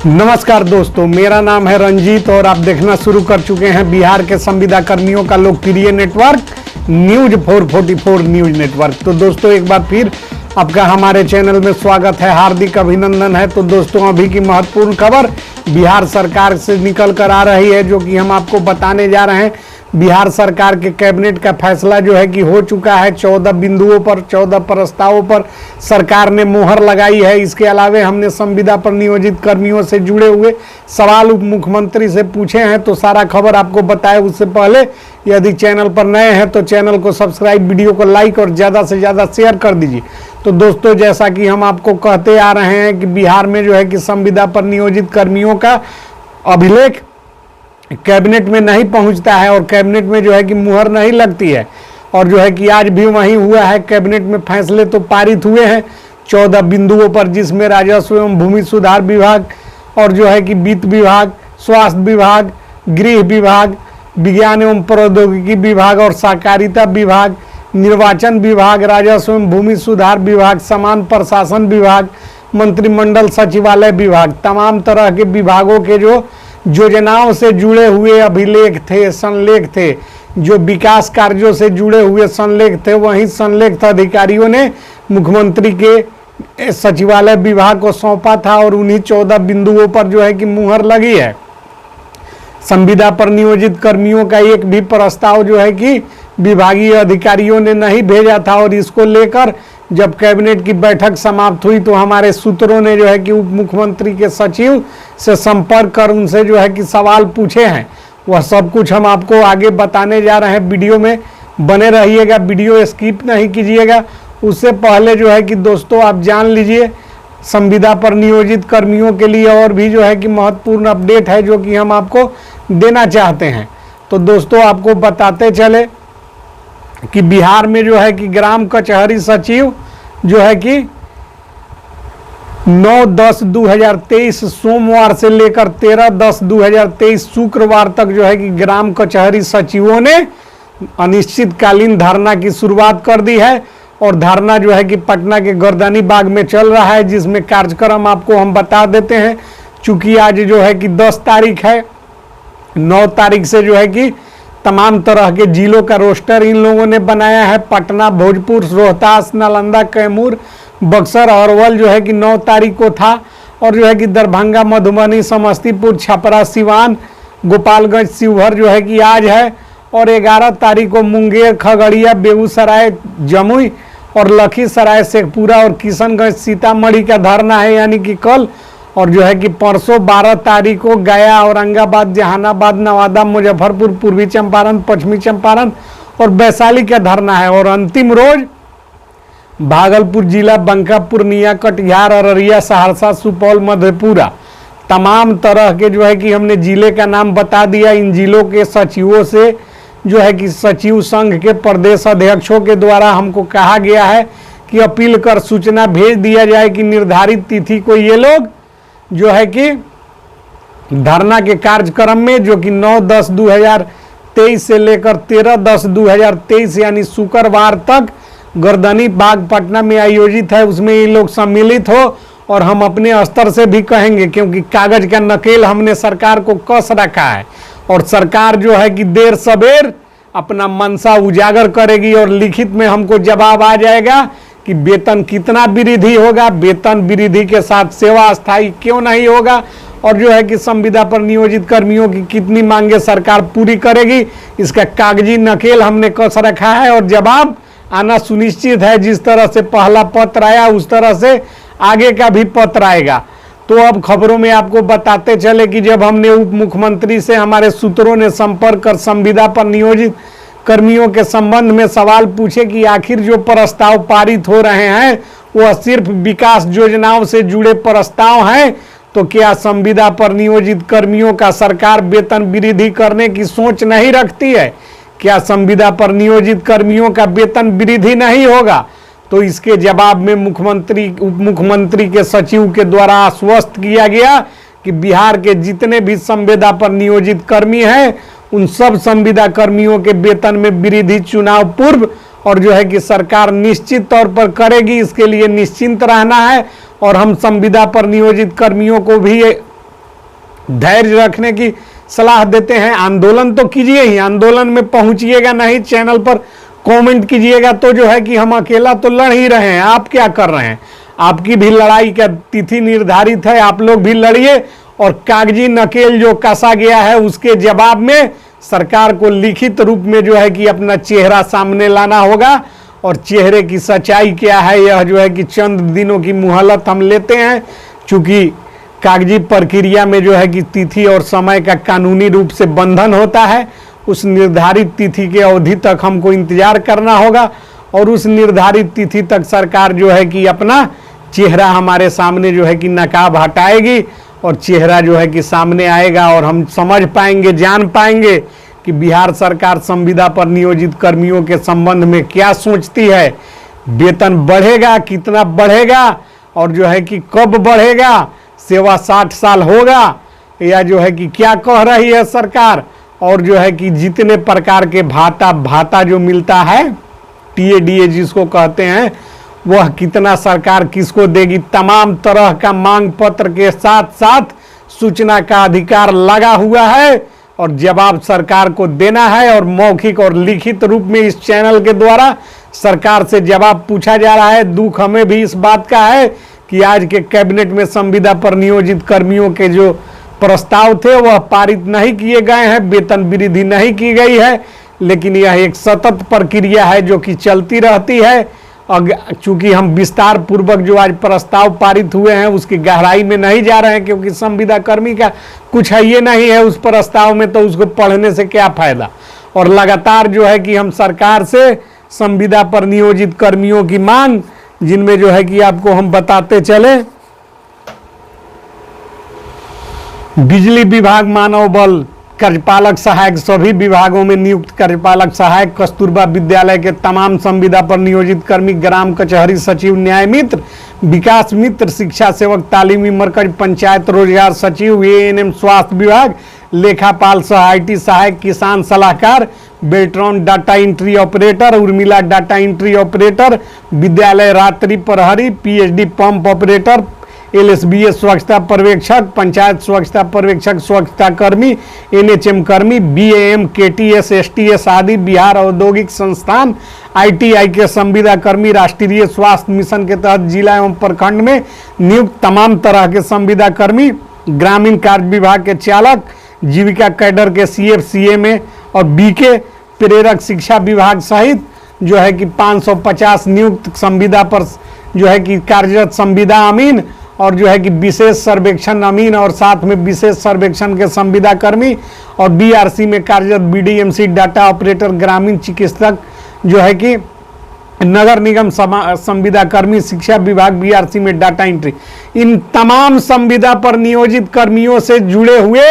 नमस्कार दोस्तों, मेरा नाम है रंजीत और आप देखना शुरू कर चुके हैं बिहार के संविदा कर्मियों का लोकप्रिय नेटवर्क न्यूज 444 न्यूज नेटवर्क। तो दोस्तों एक बार फिर आपका हमारे चैनल में स्वागत है, हार्दिक अभिनंदन है। तो दोस्तों अभी की महत्वपूर्ण खबर बिहार सरकार से निकल कर आ रही है, जो कि हम आपको बताने जा रहे हैं। बिहार सरकार के कैबिनेट का फैसला जो है कि हो चुका है। 14 बिंदुओं पर 14 प्रस्तावों पर सरकार ने मोहर लगाई है। इसके अलावा हमने संविदा पर नियोजित कर्मियों से जुड़े हुए सवाल उप मुख्यमंत्री से पूछे हैं, तो सारा खबर आपको बताए। उससे पहले यदि चैनल पर नए हैं तो चैनल को सब्सक्राइब, वीडियो को लाइक और ज़्यादा से ज़्यादा शेयर कर दीजिए। तो दोस्तों जैसा कि हम आपको कहते आ रहे हैं कि बिहार में जो है कि संविदा पर नियोजित कर्मियों का अभिलेख कैबिनेट में नहीं पहुंचता है और कैबिनेट में जो है कि मुहर नहीं लगती है। और जो है कि आज भी वही हुआ है। कैबिनेट में फैसले तो पारित हुए हैं 14 बिंदुओं पर, जिसमें राजस्व एवं भूमि सुधार विभाग और जो है कि वित्त विभाग, स्वास्थ्य विभाग, गृह विभाग, विज्ञान एवं प्रौद्योगिकी विभाग और सहकारिता विभाग, निर्वाचन विभाग, राजस्व एवं भूमि सुधार विभाग, समान प्रशासन विभाग, मंत्रिमंडल सचिवालय विभाग, तमाम तरह के विभागों के जो योजनाओं से जुड़े हुए अभिलेख थे, संलेख थे, जो विकास कार्यों से जुड़े हुए संलेख थे, वहीं संलेख अधिकारियों ने मुख्यमंत्री के सचिवालय विभाग को सौंपा था और उन्हीं 14 बिंदुओं पर जो है कि मुहर लगी है। संविदा पर नियोजित कर्मियों का एक भी प्रस्ताव जो है कि विभागीय अधिकारियों ने नहीं भेजा था और इसको लेकर जब कैबिनेट की बैठक समाप्त हुई तो हमारे सूत्रों ने जो है कि उप मुख्यमंत्री के सचिव से संपर्क कर उनसे जो है कि सवाल पूछे हैं। वह सब कुछ हम आपको आगे बताने जा रहे हैं। वीडियो में बने रहिएगा, वीडियो स्किप नहीं कीजिएगा। उससे पहले जो है कि दोस्तों आप जान लीजिए संविदा पर नियोजित कर्मियों के लिए और भी जो है कि महत्वपूर्ण अपडेट है जो कि हम आपको देना चाहते हैं। तो दोस्तों आपको बताते चले कि बिहार में जो है कि ग्राम कचहरी सचिव जो है कि 9/10/2023 सोमवार से लेकर 13/10/2023 शुक्रवार तक जो है कि ग्राम कचहरी सचिवों ने अनिश्चितकालीन धरना की शुरुआत कर दी है। और धरना जो है कि पटना के गर्दनी बाग में चल रहा है, जिसमें कार्यक्रम आपको हम बता देते हैं। चूंकि आज जो है कि 10 तारीख है, 9 तारीख से जो है कि तमाम तरह के जिलों का रोस्टर इन लोगों ने बनाया है। पटना, भोजपुर, रोहतास, नालंदा, कैमूर, बक्सर, अरवल जो है कि 9 तारीख को था। और जो है कि दरभंगा, मधुबनी, समस्तीपुर, छपरा, सिवान, गोपालगंज, शिवहर जो है कि आज है। और 11 तारीख को मुंगेर, खगड़िया, बेगूसराय, जमुई और लखीसराय, शेखपुरा और किशनगंज, सीतामढ़ी का धरना है, यानी कि कल। और जो है कि परसों 12 तारीख को गया, औरंगाबाद, जहानाबाद, नवादा, मुजफ्फरपुर, पूर्वी चंपारण, पश्चिमी चंपारण और वैशाली का धरना है। और अंतिम रोज भागलपुर जिला, बंका, पूर्णिया, कटिहार, अररिया, सहरसा, सुपौल, मधेपुरा, तमाम तरह के जो है कि हमने जिले का नाम बता दिया। इन जिलों के सचिवों से जो है कि सचिव संघ के प्रदेश अध्यक्षों के द्वारा हमको कहा गया है कि अपील कर सूचना भेज दिया जाए कि निर्धारित तिथि को ये लोग जो है कि धरना के कार्यक्रम में, जो कि 9/10/2023 से लेकर 13/10/2023 यानी शुक्रवार तक गर्दनी बाग पटना में आयोजित है, उसमें ये लोग सम्मिलित हो। और हम अपने स्तर से भी कहेंगे, क्योंकि कागज का नकेल हमने सरकार को कस रखा है और सरकार जो है कि देर सबेर अपना मनसा उजागर करेगी और लिखित में हमको जवाब आ जाएगा कि वेतन कितना वृद्धि होगा, वेतन वृद्धि के साथ सेवा स्थायी क्यों नहीं होगा, और जो है कि संविदा पर नियोजित कर्मियों की कितनी मांगे सरकार पूरी करेगी। इसका कागजी नकेल हमने कस रखा है और जवाब आना सुनिश्चित है। जिस तरह से पहला पत्र आया उस तरह से आगे का भी पत्र आएगा। तो अब खबरों में आपको बताते चले कि जब हमने उप मुख्यमंत्री से हमारे सूत्रों ने संपर्क कर संविदा पर नियोजित कर्मियों के संबंध में सवाल पूछे कि आखिर जो प्रस्ताव पारित हो रहे हैं वह सिर्फ विकास योजनाओं से जुड़े प्रस्ताव हैं, तो क्या संविदा पर नियोजित कर्मियों का सरकार वेतन वृद्धि करने की सोच नहीं रखती है? क्या संविदा पर नियोजित कर्मियों का वेतन वृद्धि नहीं होगा? तो इसके जवाब में मुख्यमंत्री, उप मुख्यमंत्री के सचिव के द्वारा आश्वस्त किया गया कि बिहार के जितने भी संविदा पर नियोजित कर्मी हैं उन सब संविदा कर्मियों के वेतन में वृद्धि चुनाव पूर्व और जो है कि सरकार निश्चित तौर पर करेगी, इसके लिए निश्चिंत रहना है। और हम संविदा पर नियोजित कर्मियों को भी धैर्य रखने की सलाह देते हैं। आंदोलन तो कीजिए ही, आंदोलन में पहुंचिएगा नहीं, चैनल पर कमेंट कीजिएगा तो जो है कि हम अकेला तो लड़ ही रहे हैं, आप क्या कर रहे हैं? आपकी भी लड़ाई का तिथि निर्धारित है, आप लोग भी लड़िए। और कागजी नकेल जो कसा गया है उसके जवाब में सरकार को लिखित रूप में जो है कि अपना चेहरा सामने लाना होगा। और चेहरे की सच्चाई क्या है, यह जो है कि चंद दिनों की मुहलत हम लेते हैं, चूंकि कागजी प्रक्रिया में जो है कि तिथि और समय का कानूनी रूप से बंधन होता है। उस निर्धारित तिथि के अवधि तक हमको इंतजार करना होगा और उस निर्धारित तिथि तक सरकार जो है कि अपना चेहरा हमारे सामने जो है कि नकाब हटाएगी और चेहरा जो है कि सामने आएगा और हम समझ पाएंगे, जान पाएंगे कि बिहार सरकार संविदा पर नियोजित कर्मियों के संबंध में क्या सोचती है। वेतन बढ़ेगा, कितना बढ़ेगा और जो है कि कब बढ़ेगा, सेवा 60 साल होगा या जो है कि क्या कह रही है सरकार। और जो है कि जितने प्रकार के भाता जो मिलता है, टीएडीए जिसको कहते हैं, वह कितना सरकार किसको देगी। तमाम तरह का मांग पत्र के साथ साथ सूचना का अधिकार लगा हुआ है और जवाब सरकार को देना है। और मौखिक और लिखित रूप में इस चैनल के द्वारा सरकार से जवाब पूछा जा रहा है। दुख हमें भी इस बात का है कि आज के कैबिनेट में संविदा पर नियोजित कर्मियों के जो प्रस्ताव थे वह पारित नहीं किए गए हैं, वेतन वृद्धि नहीं की गई है। लेकिन यह एक सतत प्रक्रिया है जो कि चलती रहती है। चूंकि हम विस्तार पूर्वक जो आज प्रस्ताव पारित हुए हैं उसकी गहराई में नहीं जा रहे हैं, क्योंकि संविदा कर्मी का कुछ है ये नहीं है उस प्रस्ताव में, तो उसको पढ़ने से क्या फायदा। और लगातार जो है कि हम सरकार से संविदा पर नियोजित कर्मियों की मांग, जिनमें जो है कि आपको हम बताते चले, बिजली विभाग, मानव बल, कार्यपालक सहायक, सभी विभागों में नियुक्त कार्यपालक सहायक, कस्तूरबा विद्यालय के तमाम संविदा पर नियोजित कर्मी, ग्राम कचहरी सचिव, न्याय मित्र, विकास मित्र, शिक्षा सेवक, तालीमी मरकज, पंचायत रोजगार सचिव, एएनएम, स्वास्थ्य विभाग, लेखापाल सह आईटी सहायक, किसान सलाहकार, Beltron data entry operator, Urmila data entry operator, विद्यालय रात्रि प्रहरी, पीएचडी पंप ऑपरेटर, एलएसबीएस स्वच्छता पर्यवेक्षक, पंचायत स्वच्छता पर्यवेक्षक, स्वच्छता कर्मी, एनएचएम कर्मी, बीएएम, केटीएस, एसटीएस आदि, बिहार औद्योगिक संस्थान, आईटीआई के संविदा कर्मी, राष्ट्रीय स्वास्थ्य मिशन के तहत जिला एवं प्रखंड में नियुक्त तमाम तरह के संविदा कर्मी, ग्रामीण कार्य विभाग के चालक, जीविका कैडर के सीएफ, सीएमए और बीके, प्रेरक शिक्षा विभाग सहित जो है कि 550 नियुक्त संविदा पर जो है कि कार्यरत संविदा अमीन और जो है कि विशेष सर्वेक्षण अमीन और साथ में विशेष सर्वेक्षण के संविदा कर्मी और बीआरसी में कार्यरत बीडीएमसी डाटा ऑपरेटर, ग्रामीण चिकित्सक, जो है कि नगर निगम संविदा कर्मी, शिक्षा विभाग बीआरसी में डाटा एंट्री, इन तमाम संविदा पर नियोजित कर्मियों से जुड़े हुए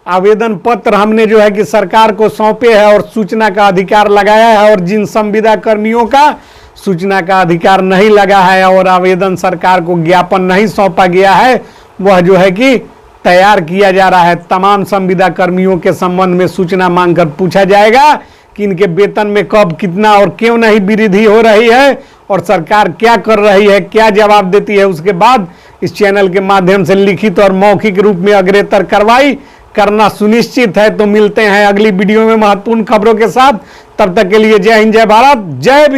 आवेदन पत्र हमने जो है कि सरकार को सौंपे हैं और सूचना का अधिकार लगाया है। और जिन संविदा कर्मियों का सूचना का अधिकार नहीं लगा है और आवेदन सरकार को ज्ञापन नहीं सौंपा गया है, वह जो है कि तैयार किया जा रहा है। तमाम संविदा कर्मियों के संबंध में सूचना मांगकर पूछा जाएगा कि इनके वेतन में कब, कितना और क्यों नहीं वृद्धि हो रही है और सरकार क्या कर रही है, क्या जवाब देती है। उसके बाद इस चैनल के माध्यम से लिखित और मौखिक रूप में अग्रेतर कार्रवाई करना सुनिश्चित है। तो मिलते हैं अगली वीडियो में महत्वपूर्ण खबरों के साथ। तब तक के लिए जय हिंद, जय भारत, जय